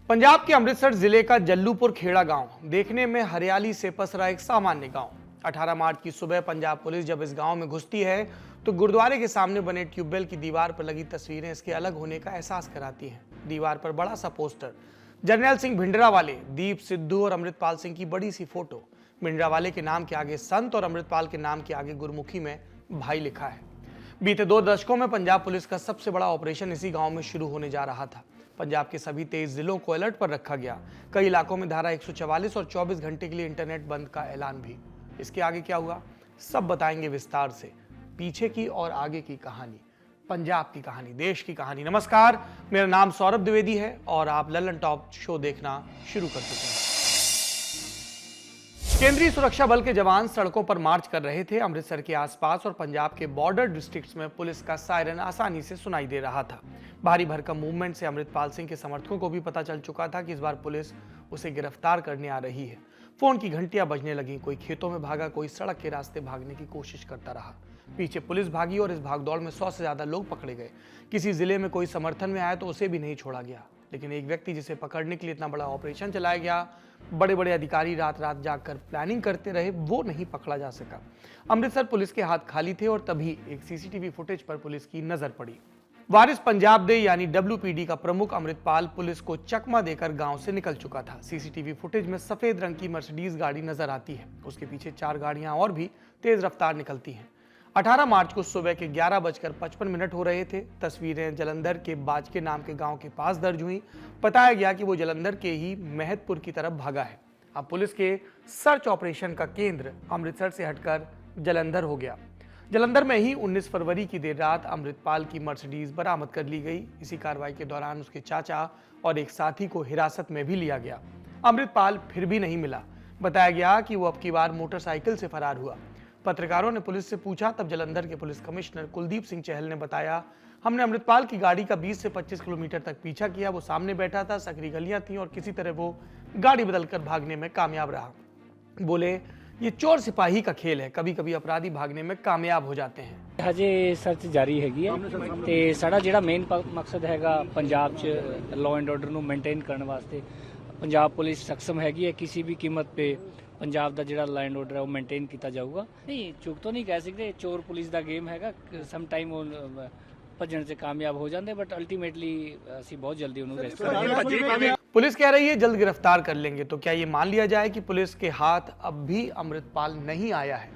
पंजाब के अमृतसर जिले का जल्लूपुर खेड़ा गांव देखने में हरियाली से पसरा एक सामान्य गांव। 18 मार्च की सुबह पंजाब पुलिस जब इस गांव में घुसती है तो गुरुद्वारे के सामने बने ट्यूबवेल की दीवार पर लगी तस्वीरें इसके अलग होने का एहसास कराती हैं। दीवार पर बड़ा सा पोस्टर, जर्नैल सिंह भिंडरावाले, दीप सिद्धू और अमृतपाल सिंह की बड़ी सी फोटो। भिंडरावाले के नाम के आगे संत और अमृतपाल के नाम के आगे गुरमुखी में भाई लिखा है। बीते 2 दशकों में पंजाब पुलिस का सबसे बड़ा ऑपरेशन इसी गांव में शुरू होने जा रहा था। पंजाब के सभी 23 जिलों को अलर्ट पर रखा गया। कई इलाकों में धारा 144 और 24 घंटे के लिए इंटरनेट बंद का ऐलान भी। इसके आगे क्या हुआ, सब बताएंगे विस्तार से। पीछे की और आगे की कहानी, पंजाब की कहानी, देश की कहानी। नमस्कार, मेरा नाम सौरभ द्विवेदी है और आप ललन टॉप शो देखना शुरू कर चुके हैं। केंद्रीय सुरक्षा बल के जवान सड़कों पर मार्च कर रहे थे। अमृतसर के आसपास और पंजाब के बॉर्डर डिस्ट्रिक्ट्स में पुलिस का सायरन आसानी से सुनाई दे रहा था। भारी भरकम मूवमेंट से अमृतपाल सिंह के समर्थकों को भी पता चल चुका था कि इस बार पुलिस उसे गिरफ्तार करने आ रही है। फोन की घंटियां बजने लगी, कोई खेतों में भागा, कोई सड़क के रास्ते भागने की कोशिश करता रहा। पीछे पुलिस भागी और इस भागदौड़ में 100 से ज्यादा लोग पकड़े गए। किसी जिले में कोई समर्थन में आया तो उसे भी नहीं छोड़ा गया, लेकिन एक व्यक्ति जिसे पकड़ने के लिए इतना बड़ा ऑपरेशन चलाया गया, बड़े बड़े अधिकारी रात रात जागकर प्लानिंग करते रहे, वो नहीं पकड़ा जा सका। अमृतसर पुलिस के हाथ खाली थे और तभी एक सीसीटीवी फुटेज पर पुलिस की नजर पड़ी। वारिस पंजाब दे यानी WPD का प्रमुख अमृतपाल पुलिस को चकमा देकर गांव से निकल चुका था। सीसीटीवी फुटेज में सफेद रंग की मर्सिडीज गाड़ी नजर आती है। उसके पीछे 4 गाड़ियां और भी तेज रफ्तार निकलती हैं। 18 मार्च को सुबह के 11:55 हो रहे थे। तस्वीरें जलंधर के बाजके नाम के गांव के पास दर्ज हुई। बताया गया कि वो जलंधर के ही महतपुर की तरफ भागा है। अब पुलिस के सर्च ऑपरेशन का केंद्र अमृतसर से हटकर जलंधर हो गया। जलंधर में ही 19 फरवरी की देर रात अमृतपाल की मर्सिडीज बरामद कर ली गई। इसी कार्रवाई के दौरान उसके चाचा और एक साथी को हिरासत में भी लिया गया। अमृतपाल फिर भी नहीं मिला। बताया गया कि वो अब की बार मोटरसाइकिल से फरार हुआ। पत्रकारों ने पुलिस से पूछा, तब जलंधर के पुलिस कमिश्नर कुलदीप सिंह चहल ने बताया, हमने अमृतपाल की गाड़ी का 20 से 25 किलोमीटर तक पीछा किया। वो सामने बैठा था, सकरी गलियां थीं और किसी तरह वो गाड़ी बदलकर भागने में कामयाब रहा। बोले, ये चोर सिपाही का खेल है, कभी कभी अपराधी भागने में कामयाब हो जाते हैं। हजे सर्च जारी हैगी है ਤੇ ਸਾਡਾ ਜਿਹੜਾ ਮੇਨ ਮਕਸਦ ਹੈਗਾ ਪੰਜਾਬ 'ਚ ਲਾਅ ਐਂਡ ਆਰਡਰ ਨੂੰ ਮੇਨਟੇਨ ਕਰਨ ਵਾਸਤੇ ਪੰਜਾਬ ਪੁਲਿਸ ਸક્ષਮ ਹੈਗੀ ਹੈ। ਕਿਸੇ ਵੀ ਕੀਮਤ ਤੇ ਪੰਜਾਬ ਦਾ ਜਿਹੜਾ ਲਾਅ ਐਂਡ ਆਰਡਰ ਹੈ ਉਹ ਮੇਨਟੇਨ ਕੀਤਾ ਜਾਊਗਾ। ਨਹੀਂ ਚੁੱਕ ਤਾਂ ਨਹੀਂ ਕਹਿ ਸਕਦੇ, ਚੋਰ ਪੁਲਿਸ ਦਾ ਗੇਮ ਹੈਗਾ। ਸਮ ਟਾਈਮ ਉਹ ਭੱਜਣ 'ਚ ਕਾਮਯਾਬ ਹੋ ਜਾਂਦੇ, ਬਟ ਅਲਟੀਮੇਟਲੀ ਅਸੀਂ ਬਹੁਤ ਜਲਦੀ ਉਹਨੂੰ ਅਰੈਸਟ ਕਰਾਂਗੇ। पुलिस कह रही है जल्द गिरफ्तार कर लेंगे। तो क्या ये मान लिया जाए कि पुलिस के हाथ अब भी अमृतपाल नहीं आया है?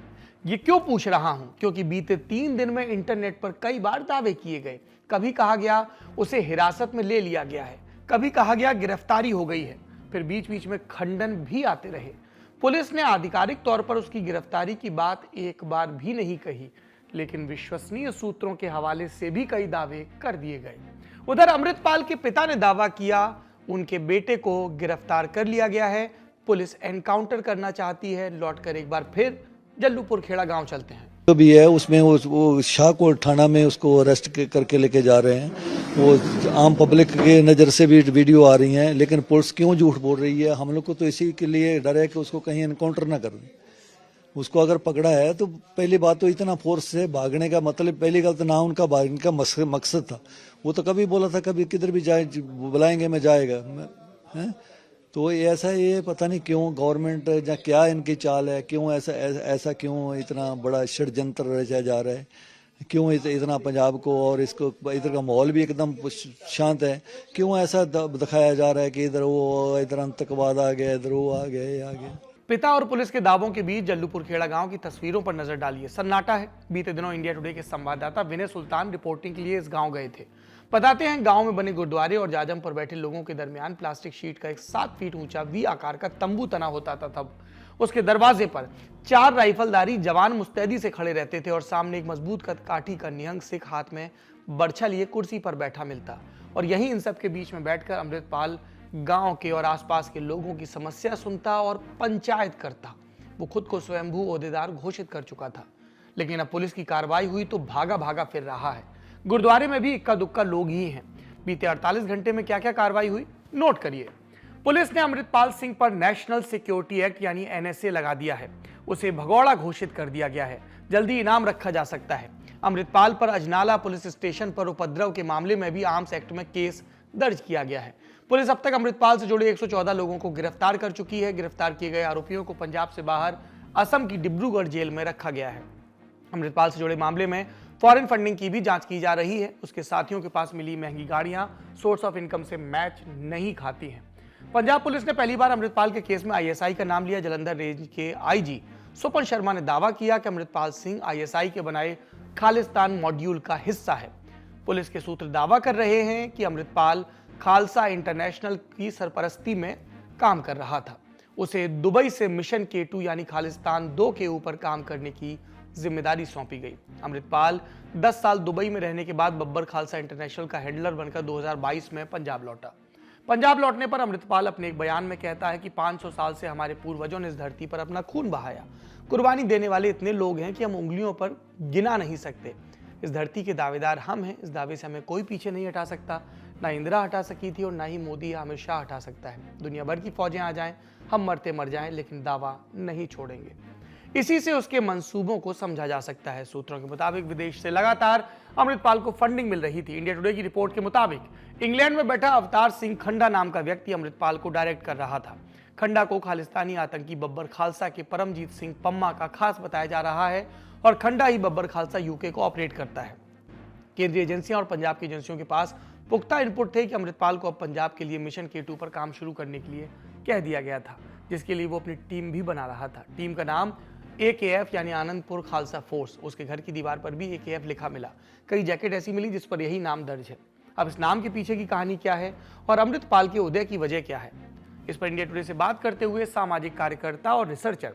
ये क्यों पूछ रहा हूं? क्योंकि बीते 3 दिन में इंटरनेट पर कई बार दावे किए गए। कभी कहा गया उसे हिरासत में ले लिया गया है, कभी कहा गया गिरफ्तारी हो गई है, फिर बीच बीच में खंडन भी आते रहे। पुलिस ने आधिकारिक तौर पर उसकी गिरफ्तारी की बात एक बार भी नहीं कही, लेकिन विश्वसनीय सूत्रों के हवाले से भी कई दावे कर दिए गए। उधर अमृतपाल के पिता ने दावा किया उनके बेटे को गिरफ्तार कर लिया गया है। पुलिस एनकाउंटर करना चाहती है। लौटकर एक बार फिर जल्लूपुर खेड़ा गांव चलते हैं। जो भी है उसमें वो शाहकोट थाना में उसको अरेस्ट करके लेके जा रहे हैं। वो आम पब्लिक के नज़र से भी वीडियो आ रही हैं, लेकिन पुलिस क्यों झूठ बोल रही है? हम लोग को तो इसी के लिए डर है कि उसको कहीं एनकाउंटर ना कर दें। उसको अगर पकड़ा है तो पहली बात तो इतना फोर्स से भागने का मतलब, पहली गलत ना उनका भागने का मकसद था। वो तो कभी बोला था कभी किधर भी जाए बुलाएंगे मैं जाएगा है। तो ऐसा ये पता नहीं क्यों गवर्नमेंट या क्या इनकी चाल है, क्यों ऐसा क्यों इतना बड़ा षड्यंत्र रचा जा रहा है, क्यों इतना पंजाब को और इसको, इधर का माहौल भी एकदम शांत है, क्यों ऐसा दिखाया जा रहा है कि इधर वो इधर आतंकवाद आ गया, इधर वो आ गया, ये आ गया। पिता और पुलिस के दावों के बीच जल्लूपुर खेड़ा गांव की तस्वीरों पर नजर डालिए। सन्नाटा है। बीते दिनों इंडिया टुडे के संवाददाता विनय सुल्तान रिपोर्टिंग के लिए इस गांव गए थे। बताते हैं, गांव में बने गुरुद्वारे और जाजम पर बैठे लोगों के दरमियान प्लास्टिक शीट का एक 7 फीट ऊंचा V आकार का तंबू तना होता था। तब उसके दरवाजे पर 4 राइफलधारी जवान मुस्तैदी से खड़े रहते थे और सामने एक मजबूत काठी का निहंग सिख हाथ में बर्छा लिए कुर्सी पर बैठा मिलता। और यही इन सब के बीच में बैठकर अमृतपाल गांव के और आसपास के लोगों की समस्या सुनता और पंचायत करता। वो खुद को स्वयंभू ओहदेदार घोषित कर चुका था। लेकिन अब पुलिस की कार्रवाई हुई तो भागा भागा फिर रहा है। गुरुद्वारे में भी इक्का दुक्का लोग ही हैं। बीते 48 घंटे में क्या क्या कार्रवाई हुई, नोट करिए। पुलिस ने अमृतपाल सिंह पर नेशनल सिक्योरिटी एक्ट यानी NSA लगा दिया है। उसे भगौड़ा घोषित कर दिया गया है। जल्दी इनाम रखा जा सकता है। अमृतपाल पर अजनाला पुलिस स्टेशन पर उपद्रव के मामले में भी आर्म्स एक्ट में केस दर्ज किया गया है। पुलिस अब तक अमृतपाल से जुड़े 114 लोगों को गिरफ्तार कर चुकी है। गिरफ्तार किए गए आरोपियों को पंजाब से बाहर असम की डिब्रूगढ़ जेल में रखा गया है। अमृतपाल से जुड़े मामले में फॉरेन फंडिंग की भी जांच की जा रही है। उसके साथियों के पास मिली महंगी गाड़ियां सोर्स ऑफ इनकम से मैच नहीं खाती हैं। पंजाब पुलिस ने पहली बार अमृतपाल के केस में आईएसआई का नाम लिया। जलंधर रेंज के आईजी स्वपन शर्मा ने दावा किया कि अमृतपाल सिंह आईएसआई के बनाए खालिस्तान मॉड्यूल का हिस्सा है। पुलिस के सूत्र दावा कर रहे हैं कि अमृतपाल खालसा इंटरनेशनल की सरपरस्ती में काम कर रहा था। उसे दुबई से मिशन K2 यानी खालिस्तान 2 के ऊपर काम करने की जिम्मेदारी सौंपी गई। अमृतपाल 10 साल दुबई में रहने के बाद बब्बर खालसा इंटरनेशनल का हैंडलर बनकर 2022 में पंजाब लौटा। पंजाब लौटने पर अमृतपाल अपने एक बयान में कहता है कि 500 साल से हमारे पूर्वजों ने इस धरती पर अपना खून बहाया। कुर्बानी देने वाले इतने लोग हैं कि हम उंगलियों पर गिना नहीं सकते। इस धरती के दावेदार हम हैं। इस दावे से हमें कोई पीछे नहीं हटा सकता। ना इंदिरा हटा सकी थी और ना ही मोदी या अमित शाह हटा सकता है। दुनिया भर की फौजें आ जाएं, हम मरते मर जाएं, लेकिन दावा नहीं छोड़ेंगे। इसी से उसके मंसूबों को समझा जा सकता है। सूत्रों के मुताबिक विदेश से लगातार अमृतपाल को फंडिंग मिल रही थी। इंडिया टुडे की रिपोर्ट के मुताबिक इंग्लैंड में बैठा अवतार सिंह खंडा नाम का व्यक्ति अमृतपाल को डायरेक्ट कर रहा था। खंडा को खालिस्तानी आतंकी बब्बर खालसा के परमजीत सिंह पम्मा का खास बताया जा रहा है और खंडा ही बब्बर खालसा यूके को ऑपरेट करता है। केंद्रीय एजेंसियां और पंजाब की एजेंसियों के पास पुख्ता इनपुट थे कि अमृतपाल को अब पंजाब के लिए मिशन K2 पर काम शुरू करने के लिए कह दिया गया था, जिसके लिए वो अपनी टीम भी बना रहा था। टीम का नाम AKF यानी आनंदपुर खालसा फोर्स। उसके घर की दीवार पर भी AKF लिखा मिला। कई जैकेट ऐसी मिली जिस पर यही नाम दर्ज है। अब इस नाम के पीछे की कहानी क्या है और अमृतपाल के उदय की वजह क्या है, इस पर इंडिया टुडे से बात करते हुए सामाजिक कार्यकर्ता और रिसर्चर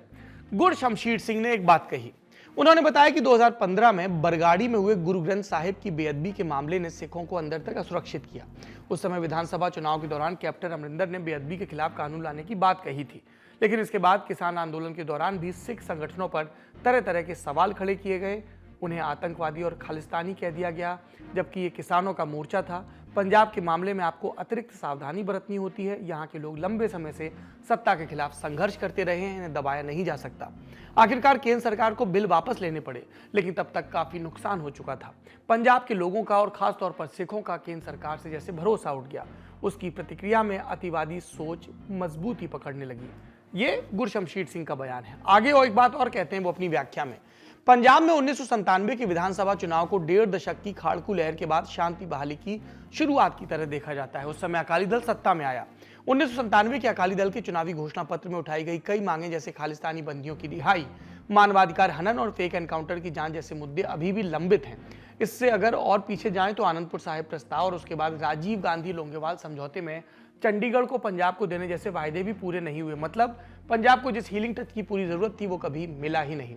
गुरशमशीर सिंह ने एक बात कही। उन्होंने बताया कि 2015 में बरगाड़ी में हुए गुरु ग्रंथ साहिब की बेअदबी के मामले ने सिखों को अंदर तक असुरक्षित किया। उस समय विधानसभा चुनाव के दौरान कैप्टन अमरिंदर ने बेअदबी के खिलाफ कानून लाने की बात कही थी, लेकिन इसके बाद किसान आंदोलन के दौरान भी सिख संगठनों पर तरह तरह के सवाल खड़े किए गए। उन्हें आतंकवादी और खालिस्तानी कह दिया गया, जबकि ये किसानों का मोर्चा था। पंजाब के मामले में आपको अतिरिक्त सावधानी बरतनी होती है। यहाँ के लोग लंबे समय से सत्ता के खिलाफ संघर्ष करते रहे हैं, इन्हें दबाया नहीं जा सकता। आखिरकार केंद्र सरकार को बिल वापस लेने पड़े, लेकिन तब तक काफी नुकसान हो चुका था। पंजाब के लोगों का और खासतौर पर सिखों का केंद्र सरकार से जैसे भरोसा उठ गया। उसकी प्रतिक्रिया में अतिवादी सोच मजबूती पकड़ने लगी। ये गुरशमशीर सिंह का बयान है। आगे और एक बात और कहते हैं वो अपनी व्याख्या में। पंजाब में 1997 के विधानसभा चुनाव को 1.5 दशक की खाड़कू लहर के बाद शांति बहाली की शुरुआत की तरह देखा जाता है। उस समय अकाली दल सत्ता में आया। 1997 के अकाली दल के चुनावी घोषणा पत्र में उठाई गई कई मांगे, जैसे खालिस्तानी बंदियों की रिहाई, मानवाधिकार हनन और फेक एनकाउंटर की जांच जैसे मुद्दे अभी भी लंबित हैं। इससे अगर और पीछे जाएं तो आनंदपुर साहिब प्रस्ताव और उसके बाद राजीव गांधी लोंगेवाल समझौते में चंडीगढ़ को पंजाब को देने जैसे वायदे भी पूरे नहीं हुए। मतलब पंजाब को जिस हीलिंग टच की पूरी जरूरत थी वो कभी मिला ही नहीं।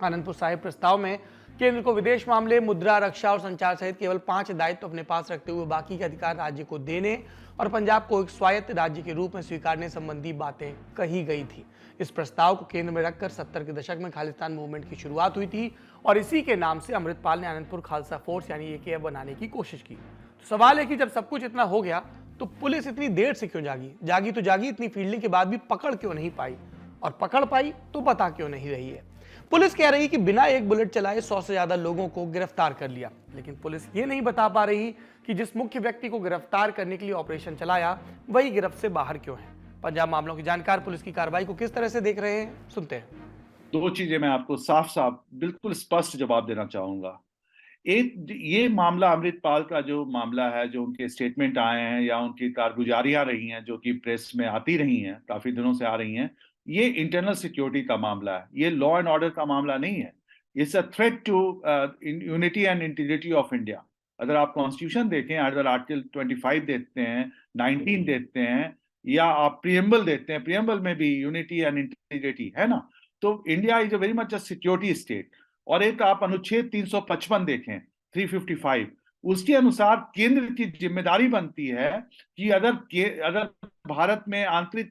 आनंदपुर साहिब प्रस्ताव में केंद्र को विदेश मामले, मुद्रा, रक्षा और संचार सहित केवल 5 दायित्व अपने पास रखते हुए बाकी के अधिकार राज्य को देने और पंजाब को एक स्वायत्त राज्य के रूप में स्वीकारने संबंधी बातें कही गई थी। इस प्रस्ताव को केंद्र में रखकर 70 के दशक में खालिस्तान मूवमेंट की शुरुआत हुई थी और इसी के नाम से अमृतपाल ने आनंदपुर खालसा फोर्स यानी AKF बनाने की कोशिश की। तो सवाल है कि जब सब कुछ इतना हो गया तो पुलिस इतनी देर से क्यों जागी तो जागी, इतनी फील्डिंग के बाद भी पकड़ क्यों नहीं पाई, और पकड़ पाई तो बता क्यों नहीं रही है। पुलिस कह रही कि बिना एक बुलेट चलाए 100 से ज्यादा लोगों को गिरफ्तार कर लिया, लेकिन पुलिस ये नहीं बता पा रही कि जिस मुख्य व्यक्ति को गिरफ्तार करने के लिए ऑपरेशन चलाया वही गिरफ्त से बाहर क्यों है। पंजाब मामलों की जानकार पुलिस की कार्रवाई को किस तरह से देख रहे हैं, सुनते हैं। 2 चीजें मैं आपको साफ साफ बिल्कुल स्पष्ट जवाब देना चाहूंगा। एक, ये मामला अमृतपाल का जो मामला है, जो उनके स्टेटमेंट आए हैं या उनकी कारगुजारियां रही हैं जो कि प्रेस में आती रही हैं, काफी दिनों से आ रही हैं, ये इंटरनल सिक्योरिटी का मामला है। ये लॉ एंड ऑर्डर का मामला नहीं है। It's a threat to unity and integrity of India. अगर आप कॉन्स्टिट्यूशन देखें, अगर आर्टिकल 25 देखते हैं, 19 देखते हैं, या आप प्रियम्बल देखते हैं, प्रियम्बल में भी यूनिटी एंड इंटीग्रिटी है ना। तो India is a very much a security state. और एक आप अनुच्छेद 355 देखें, 355, उसके अनुसार केंद्र की जिम्मेदारी बनती है कि अगर भारत में आंतरिक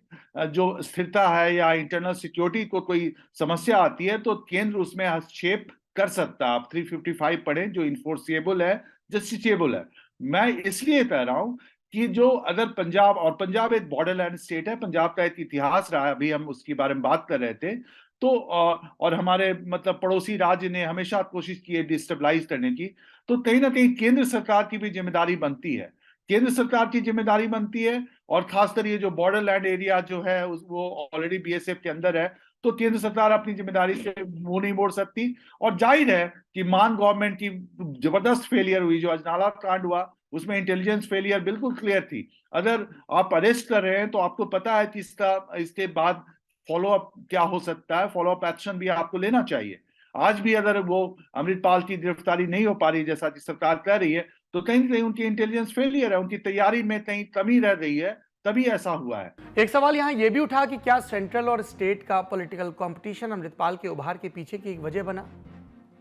जो स्थिरता है या इंटरनल सिक्योरिटी को कोई समस्या आती है तो केंद्र उसमें हस्तक्षेप कर सकता है। आप 355 पढ़ें, जो इन्फोर्सिएबल है, जस्टिसेबल है। मैं इसलिए कह रहा हूं कि जो अगर पंजाब एक बॉर्डरलैंड स्टेट है, पंजाब का एक इतिहास रहा है, अभी हम उसके बारे में बात कर रहे थे, तो और हमारे मतलब पड़ोसी राज्य ने हमेशा कोशिश की है डिस्टेबलाइज करने की, तो कहीं ना कहीं केंद्र सरकार की भी जिम्मेदारी बनती है केंद्र सरकार की जिम्मेदारी बनती है, और खासकर ये जो बॉर्डर लैंड एरिया जो है वो ऑलरेडी बीएसएफ के अंदर है, तो केंद्र सरकार अपनी जिम्मेदारी से मुंह नहीं मोड़ सकती। और जाहिर है कि मान गवर्नमेंट की जबरदस्त फेलियर हुई, जो अजनाला कांड हुआ उसमें इंटेलिजेंस फेलियर बिल्कुल क्लियर थी। अगर आप अरेस्ट कर रहे हैं तो आपको पता है कि इसके बाद फॉलो अप क्या हो सकता है, फॉलो अप एक्शन भी आपको लेना चाहिए। आज भी अगर वो अमृतपाल की गिरफ्तारी नहीं हो पा रही जैसा कि सरकार कह रही है, तो कहीं ना कहीं उनकी इंटेलिजेंस फेलियर है, उनकी तैयारी में कहीं कमी रह गई है, तभी ऐसा हुआ है। एक सवाल यहाँ ये भी उठा कि क्या सेंट्रल और स्टेट का पॉलिटिकल कंपटीशन अमृतपाल के उभार के पीछे की एक वजह बना?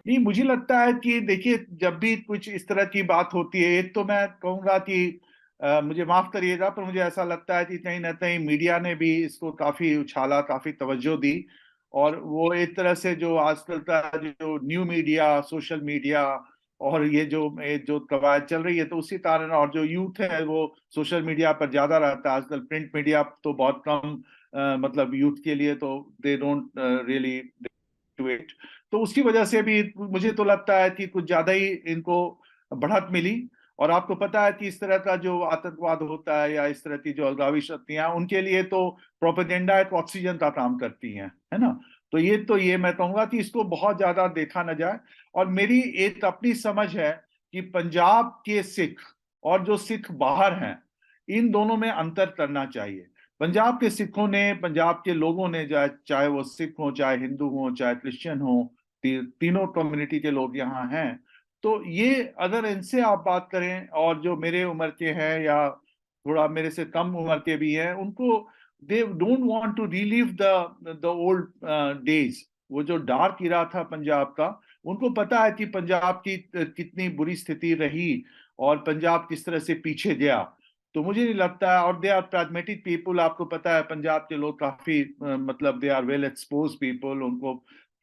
नहीं, मुझे लगता है कि देखिए, जब भी कुछ इस तरह की बात होती है, एक तो मैं कहूंगा कि मुझे माफ करिएगा, पर मुझे ऐसा लगता है कि कहीं ना कहीं मीडिया ने भी इसको काफी उछाला, काफी तवज्जो दी। और वो एक तरह से जो आजकल का जो न्यू मीडिया, सोशल मीडिया, और ये जो कवायद चल रही है, तो उसी कारण, और जो यूथ है वो सोशल मीडिया पर ज्यादा रहता है आजकल। प्रिंट मीडिया तो बहुत कम, मतलब यूथ के लिए तो they don't really to it. तो उसकी वजह से भी मुझे तो लगता है कि कुछ ज्यादा ही इनको बढ़त मिली। और आपको पता है कि इस तरह का जो आतंकवाद होता है या इस तरह की जो अलगावी शक्तियां, उनके लिए तो प्रोपेगेंडा एक ऑक्सीजन का काम करती हैं, है ना। तो ये मैं कहूंगा कि इसको बहुत ज्यादा देखा न जाए। और मेरी एक अपनी समझ है कि पंजाब के सिख और जो सिख बाहर हैं, इन दोनों में अंतर करना चाहिए। पंजाब के सिखों ने, पंजाब के लोगों ने, चाहे वो सिख हो, चाहे हिंदू हो, चाहे क्रिश्चियन हो, तीनों कम्युनिटी के लोग यहाँ हैं। तो ये अगर इनसे आप बात करें, और जो मेरे उम्र के हैं या थोड़ा मेरे से कम उम्र के भी हैं, उनको they don't want to relive the old days. वो जो डार्क इरा था पंजाब का, उनको पता है कि पंजाब की कितनी बुरी स्थिति रही और पंजाब किस तरह से पीछे गया। तो मुझे नहीं लगता है, और दे आर प्रैग्मेटिक पीपल। आपको पता है पंजाब के लोग काफी मतलब they are well expose people, उनको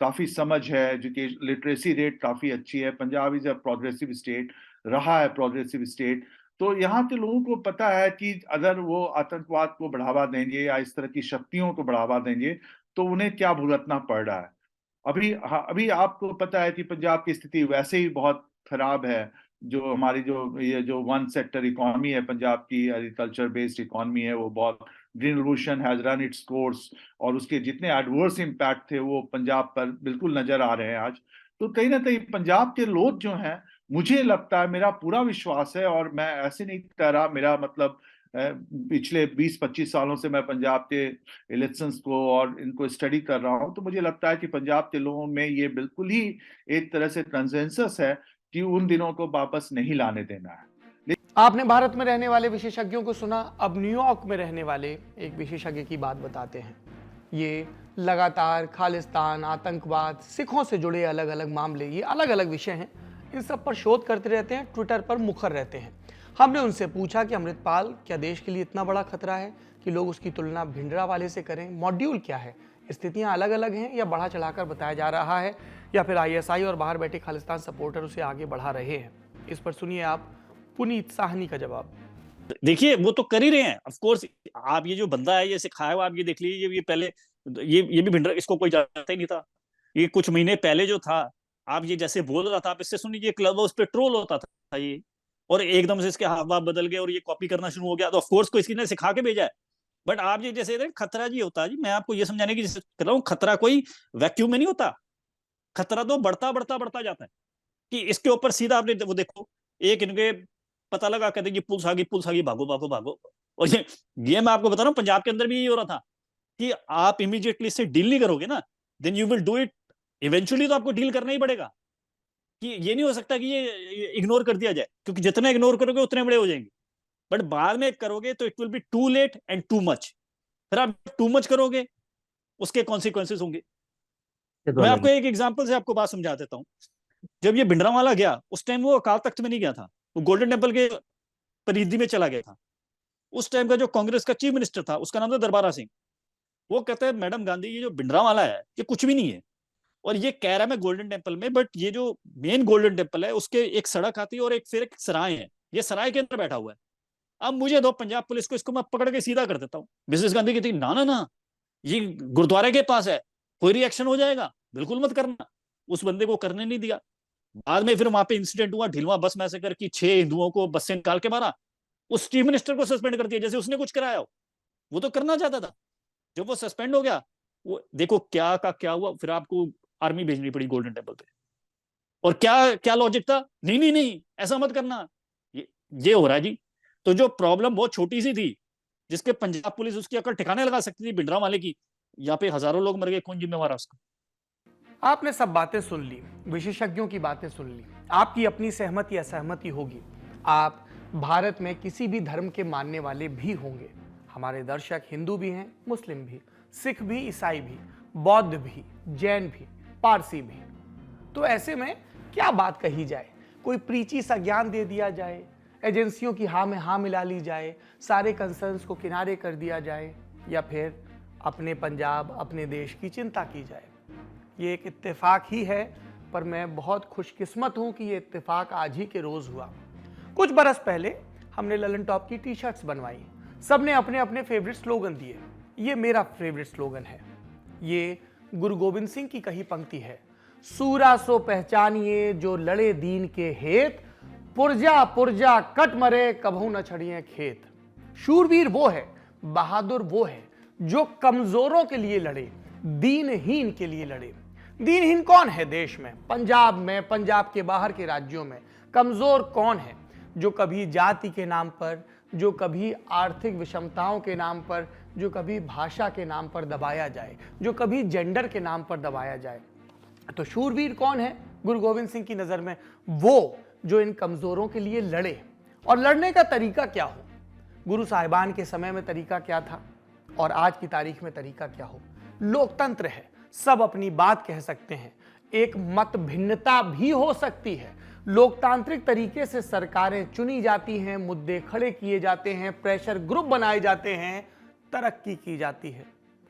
काफी समझ है, एजुकेशन लिटरेसी रेट काफी अच्छी है। Punjab is a progressive state, रहा है प्रोग्रेसिव स्टेट। तो यहाँ के लोगों को पता है कि अगर वो आतंकवाद को बढ़ावा देंगे या इस तरह की शक्तियों को बढ़ावा देंगे, तो उन्हें क्या भुगतना पड़ रहा है। अभी आपको पता है कि पंजाब की स्थिति वैसे ही बहुत खराब है। जो हमारी ये जो वन सेक्टर इकोनॉमी है पंजाब की, एग्रीकल्चर बेस्ड इकोनॉमी है, वो बहुत, green revolution has run its course, और उसके जितने एडवर्स इम्पैक्ट थे वो पंजाब पर बिल्कुल नजर आ रहे हैं आज। तो कहीं ना कहीं पंजाब के लोग जो हैं, मुझे लगता है, मेरा पूरा विश्वास है, और मैं ऐसे नहीं कह रहा, मेरा मतलब पिछले 20-25 सालों से मैं पंजाब के इलेक्शंस को और इनको स्टडी कर रहा हूं, तो मुझे लगता है कि पंजाब के लोगों में ये बिल्कुल ही एक तरह से कंसेंसस है कि उन दिनों को वापस नहीं लाने देना है। आपने भारत में रहने वाले विशेषज्ञों को सुना, अब न्यूयॉर्क में रहने वाले एक विशेषज्ञ की बात बताते हैं। ये लगातार खालिस्तान, आतंकवाद, सिखों से जुड़े अलग अलग मामले, ये अलग अलग विषय हैं, इन सब पर शोध करते रहते हैं, ट्विटर पर मुखर रहते हैं। हमने उनसे पूछा कि अमृतपाल क्या देश के लिए इतना बड़ा खतरा है कि लोग उसकी तुलना भिंडरा वाले से करें? मॉड्यूल क्या है? स्थितियां अलग अलग हैं या बढ़ा चढ़ाकर बताया जा रहा है, या फिर आईएसआई और बाहर बैठे खालिस्तान सपोर्टर उसे आगे बढ़ा रहे हैं? इस पर सुनिए आप पुनीत साहनी का जवाब। देखिए, वो तो कर ही रहे हैं ऑफ कोर्स। आप ये जो बंदा है, ये सिखाया हुआ, आप ये देख लीजिए, ये पहले ये भी भिंडरा, इसको कोई जानता ही नहीं था। ये कुछ महीने पहले जो था, आप ये जैसे बोल रहा था, आप इससे सुनिए, ये क्लब हाउस पे ट्रोल होता था ये, और एकदम से इसके हाव भाव बदल गए और ये कॉपी करना शुरू हो गया। तो ऑफ कोर्स को इसने सिखा के भेजा है। बट आप ये जैसे खतरा जी होता है जी, मैं आपको ये समझाने की कर रहा हूँ, खतरा कोई वैक्यूम में नहीं होता। खतरा तो बढ़ता बढ़ता बढ़ता जाता है। कि इसके ऊपर सीधा आपने वो देखो, एक इनके पता लगा, कहते कि पुलिस आ गई, पुलिस आ गई, भागो भागो भागो। और ये मैं आपको बता रहा हूँ, पंजाब के अंदर भी यही हो रहा था कि आप इमीडिएटली इससे डील नहीं करोगे ना, then you will do it eventually. तो आपको डील करना ही पड़ेगा। कि ये नहीं हो सकता कि ये इग्नोर कर दिया जाए, क्योंकि जितना इग्नोर करोगे उतने बड़े हो जाएंगे। बट बाद में करोगे तो it will be too late and too much. फिर आप टू मच करोगे, उसके कॉन्सिक्वेंसेस होंगे। मैं आपको एक एग्जांपल से आपको बात समझा देता हूँ। जब ये भिंडरावाला गया, उस टाइम वो अकाल तख्त में नहीं गया था, वो गोल्डन टेम्पल के परिधि में चला गया था। उस टाइम का जो कांग्रेस का चीफ मिनिस्टर था, उसका नाम था दरबारा सिंह। वो कहता है, मैडम गांधी, ये जो भिंडरावाला है ये कुछ भी नहीं है। और ये कह रहा है मैं गोल्डन टेम्पल में, बट ये जो मेन गोल्डन टेम्पल है उसके एक सड़क आती है और फिर एक सराय है, ये सराय के अंदर बैठा हुआ है। अब मुझे दो पंजाब पुलिस को, इसको मैं पकड़ के सीधा कर देता हूँ। मिसेस गांधी कहती ना ना ना, ये गुरुद्वारे के पास है, कोई रिएक्शन हो जाएगा, बिल्कुल मत करना। उस बंदे को करने नहीं दिया। बाद में फिर वहां पे इंसिडेंट हुआ, ढिलवा बस मैसेकर की, 6 हिंदुओं को बस से निकाल के मारा। उस चीफ मिनिस्टर को सस्पेंड कर दिया जैसे उसने कुछ कराया हो। वो तो करना चाहता था, जब वो सस्पेंड हो गया, वो देखो क्या का क्या हुआ, फिर आपको आर्मी भेजनी पड़ी गोल्डन टेम्पल पे। और क्या क्या लॉजिक था, नहीं नहीं नहीं ऐसा मत करना, ये हो रहा है जी। तो जो प्रॉब्लम बहुत छोटी सी थी, जिसके पंजाब पुलिस उसकी अकल ठिकाने लगा सकती थी भिंडरा वाले की, यहाँ पे हजारों लोग मर गए, कौन जिम्मेवार है उसका? आपने सब बातें सुन ली, विशेषज्ञों की बातें सुन ली, आपकी अपनी सहमति असहमति होगी। आप भारत में किसी भी धर्म के मानने वाले भी होंगे। हमारे दर्शक हिंदू भी हैं, मुस्लिम भी, सिख भी, ईसाई भी, बौद्ध भी, जैन भी, पारसी भी। तो ऐसे में क्या बात कही जाए? कोई प्रीची सा ज्ञान दे दिया जाए, एजेंसियों की हाँ में हाँ मिला ली जाए, सारे कंसर्न्स को किनारे कर दिया जाए, या फिर अपने पंजाब अपने देश की चिंता की जाए? ये एक इत्तेफाक ही है, पर मैं बहुत खुशकिस्मत हूं कि ये इत्तेफाक आज ही के रोज हुआ। कुछ बरस पहले हमने ललन टॉप की टी शर्ट्स बनवाई, सबने अपने अपने फेवरेट स्लोगन दिए। ये मेरा फेवरेट स्लोगन है, ये गुरु गोविंद सिंह की कही पंक्ति है, सूरा सो पहचानिए जो लड़े दीन के हेत, पुरजा पुरजा कट मरे कभू न छड़िए खेत। शूरवीर वो है, बहादुर वो है जो कमजोरों के लिए लड़े, दीनहीन के लिए लड़े। दीनहीन कौन है देश में, पंजाब में, पंजाब के बाहर के राज्यों में? कमजोर कौन है? जो कभी जाति के नाम पर, जो कभी आर्थिक विषमताओं के नाम पर, जो कभी भाषा के नाम पर दबाया जाए, जो कभी जेंडर के नाम पर दबाया जाए। तो शूरवीर कौन है गुरु गोविंद सिंह की नजर में? वो जो इन कमजोरों के लिए लड़े। और लड़ने का तरीका क्या हो? गुरु साहिबान के समय में तरीका क्या था और आज की तारीख में तरीका क्या हो? लोकतंत्र है, सब अपनी बात कह सकते हैं, एक मत भिन्नता भी हो सकती है। लोकतांत्रिक तरीके से सरकारें चुनी जाती हैं, मुद्दे खड़े किए जाते हैं, प्रेशर ग्रुप बनाए जाते हैं, तरक्की की जाती है।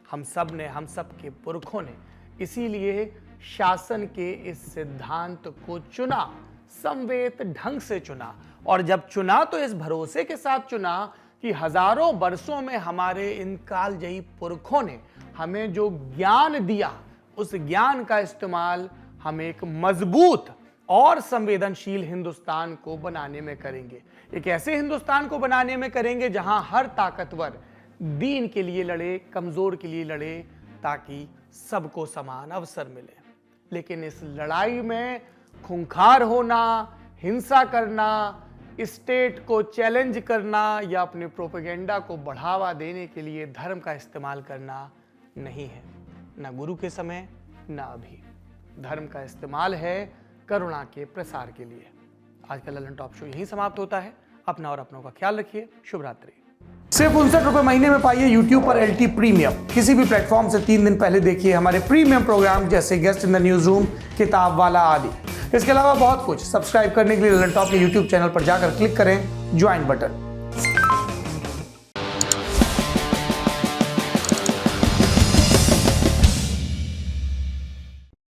हम सब ने, हम सब के पुरखों ने इसीलिए शासन के इस सिद्धांत को चुना, संवेद ढंग से चुना। और जब चुना तो इस भरोसे के साथ चुना कि हजारों वर्षों में हमारे इन कालजयी पुरखों ने हमें जो ज्ञान दिया, उस ज्ञान का इस्तेमाल हम एक मजबूत और संवेदनशील हिंदुस्तान को बनाने में करेंगे। एक ऐसे हिंदुस्तान को बनाने में करेंगे जहां हर ताकतवर दीन के लिए लड़े, कमजोर के लिए लड़े, ताकि सबको समान अवसर मिले। लेकिन इस लड़ाई में खूंखार होना, हिंसा करना, स्टेट को चैलेंज करना या अपने प्रोपेगेंडा को बढ़ावा देने के लिए धर्म का इस्तेमाल करना नहीं है, ना गुरु के समय ना अभी। धर्म का इस्तेमाल है करुणा के प्रसार के लिए। आज का ललन टॉप शो यहीं समाप्त होता है। अपना और अपनों का ख्याल रखिए। शुभ रात्रि। सिर्फ 59 रुपए महीने में पाइए YouTube पर LT प्रीमियम। किसी भी प्लेटफॉर्म से 3 दिन पहले देखिए हमारे प्रीमियम प्रोग्राम जैसे guest in the news room, किताब वाला आदि। इसके अलावा बहुत कुछ। सब्सक्राइब करने के लिए ललन टॉप के YouTube चैनल पर जाकर क्लिक करें ज्वाइन बटन।